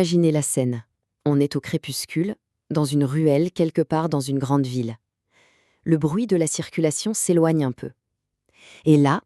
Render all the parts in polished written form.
Imaginez la scène. On est au crépuscule, dans une ruelle quelque part dans une grande ville. Le bruit de la circulation s'éloigne un peu. Et là,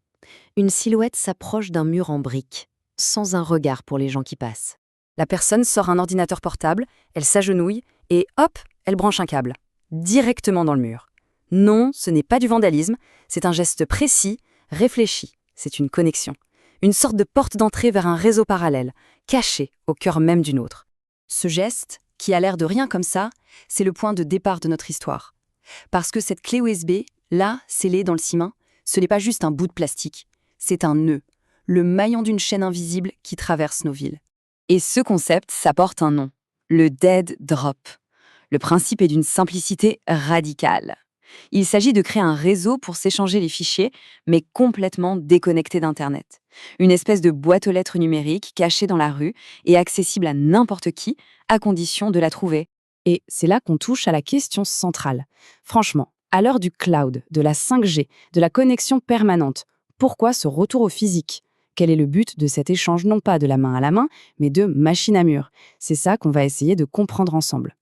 une silhouette s'approche d'un mur en briques, sans un regard pour les gens qui passent. La personne sort un ordinateur portable, elle s'agenouille et hop, elle branche un câble. Directement dans le mur. Non, ce n'est pas du vandalisme, c'est un geste précis, réfléchi. C'est une connexion. Une sorte de porte d'entrée vers un réseau parallèle, caché au cœur même d'une autre. Ce geste, qui a l'air de rien comme ça, c'est le point de départ de notre histoire. Parce que cette clé USB, là, scellée dans le ciment, ce n'est pas juste un bout de plastique, c'est un nœud, le maillon d'une chaîne invisible qui traverse nos villes. Et ce concept, ça porte un nom, le dead drop. Le principe est d'une simplicité radicale. Il s'agit de créer un réseau pour s'échanger les fichiers, mais complètement déconnecté d'Internet. Une espèce de boîte aux lettres numérique cachée dans la rue et accessible à n'importe qui, à condition de la trouver. Et c'est là qu'on touche à la question centrale. Franchement, à l'heure du cloud, de la 5G, de la connexion permanente, pourquoi ce retour au physique ? Quel est le but de cet échange non pas de la main à la main, mais de machine à mur ? C'est ça qu'on va essayer de comprendre ensemble.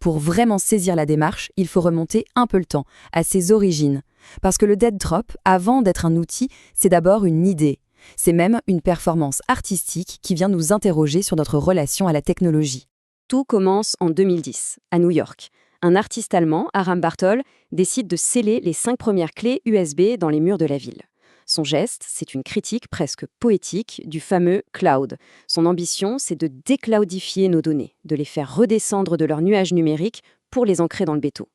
Pour vraiment saisir la démarche, il faut remonter un peu le temps, à ses origines. Parce que le dead drop, avant d'être un outil, c'est d'abord une idée. C'est même une performance artistique qui vient nous interroger sur notre relation à la technologie. Tout commence en 2010, à New York. Un artiste allemand, Aram Bartol, décide de sceller les 5 premières clés USB dans les murs de la ville. Son geste, c'est une critique presque poétique du fameux cloud. Son ambition, c'est de décloudifier nos données, de les faire redescendre de leur nuage numérique pour les ancrer dans le béton.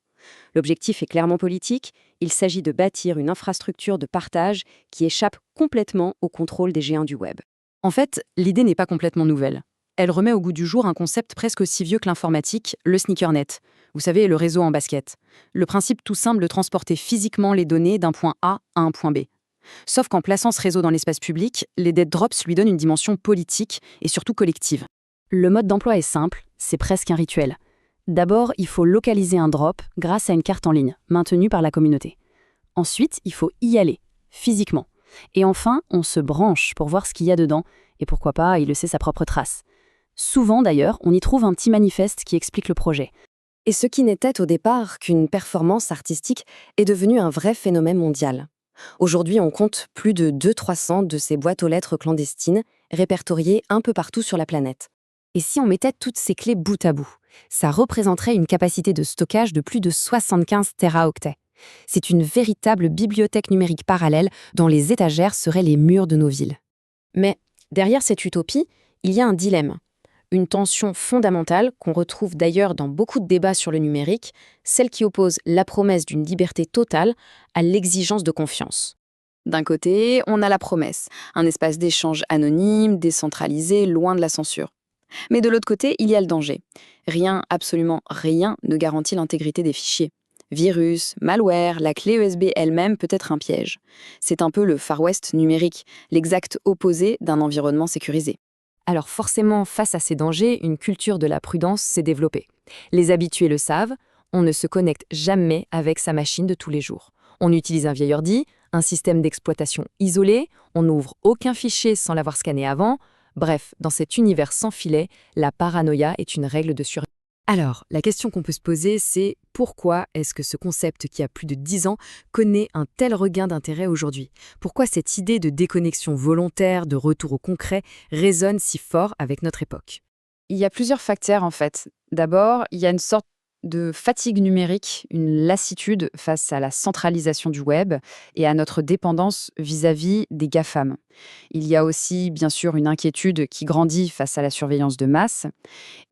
L'objectif est clairement politique, il s'agit de bâtir une infrastructure de partage qui échappe complètement au contrôle des géants du web. En fait, l'idée n'est pas complètement nouvelle. Elle remet au goût du jour un concept presque aussi vieux que l'informatique, le sneakernet. Vous savez, le réseau en basket. Le principe tout simple de transporter physiquement les données d'un point A à un point B. Sauf qu'en plaçant ce réseau dans l'espace public, les dead drops lui donnent une dimension politique et surtout collective. Le mode d'emploi est simple, c'est presque un rituel. D'abord, il faut localiser un drop grâce à une carte en ligne, maintenue par la communauté. Ensuite, il faut y aller, physiquement. Et enfin, on se branche pour voir ce qu'il y a dedans, et pourquoi pas y laisser sa propre trace. Souvent d'ailleurs, on y trouve un petit manifeste qui explique le projet. Et ce qui n'était au départ qu'une performance artistique est devenu un vrai phénomène mondial. Aujourd'hui, on compte plus de 200-300 de ces boîtes aux lettres clandestines, répertoriées un peu partout sur la planète. Et si on mettait toutes ces clés bout à bout, ça représenterait une capacité de stockage de plus de 75 téraoctets. C'est une véritable bibliothèque numérique parallèle dont les étagères seraient les murs de nos villes. Mais derrière cette utopie, il y a un dilemme. Une tension fondamentale qu'on retrouve d'ailleurs dans beaucoup de débats sur le numérique, celle qui oppose la promesse d'une liberté totale à l'exigence de confiance. D'un côté, on a la promesse, un espace d'échange anonyme, décentralisé, loin de la censure. Mais de l'autre côté, il y a le danger. Rien, absolument rien, ne garantit l'intégrité des fichiers. Virus, malware, la clé USB elle-même peut être un piège. C'est un peu le Far West numérique, l'exact opposé d'un environnement sécurisé. Alors forcément, face à ces dangers, une culture de la prudence s'est développée. Les habitués le savent, on ne se connecte jamais avec sa machine de tous les jours. On utilise un vieil ordi, un système d'exploitation isolé, on n'ouvre aucun fichier sans l'avoir scanné avant. Bref, dans cet univers sans filet, la paranoïa est une règle de survie. Alors, la question qu'on peut se poser, c'est pourquoi est-ce que ce concept qui a plus de 10 ans connaît un tel regain d'intérêt aujourd'hui ? Pourquoi cette idée de déconnexion volontaire, de retour au concret, résonne si fort avec notre époque ? Il y a plusieurs facteurs en fait. D'abord, il y a une sorte de fatigue numérique, une lassitude face à la centralisation du web et à notre dépendance vis-à-vis des GAFAM. Il y a aussi, bien sûr, une inquiétude qui grandit face à la surveillance de masse.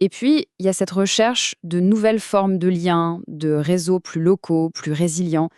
Et puis, il y a cette recherche de nouvelles formes de liens, de réseaux plus locaux, plus résilients,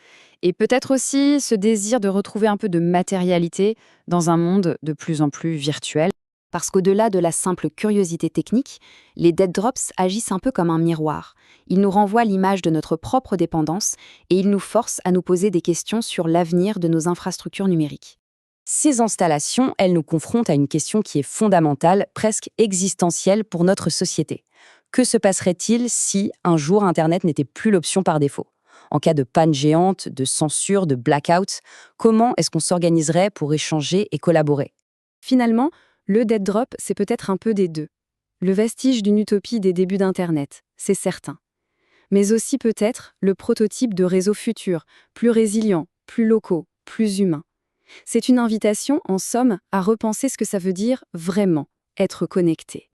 et peut-être aussi ce désir de retrouver un peu de matérialité dans un monde de plus en plus virtuel. Parce qu'au-delà de la simple curiosité technique, les dead drops agissent un peu comme un miroir. Ils nous renvoient l'image de notre propre dépendance et ils nous forcent à nous poser des questions sur l'avenir de nos infrastructures numériques. Ces installations, elles nous confrontent à une question qui est fondamentale, presque existentielle pour notre société. Que se passerait-il si, un jour, Internet n'était plus l'option par défaut ? En cas de panne géante, de censure, de blackout, comment est-ce qu'on s'organiserait pour échanger et collaborer ? Finalement, le dead drop, c'est peut-être un peu des deux. le vestige d'une utopie des débuts d'Internet, c'est certain. Mais aussi peut-être le prototype de réseaux futurs, plus résilients, plus locaux, plus humains. C'est une invitation, en somme, à repenser ce que ça veut dire vraiment être connecté.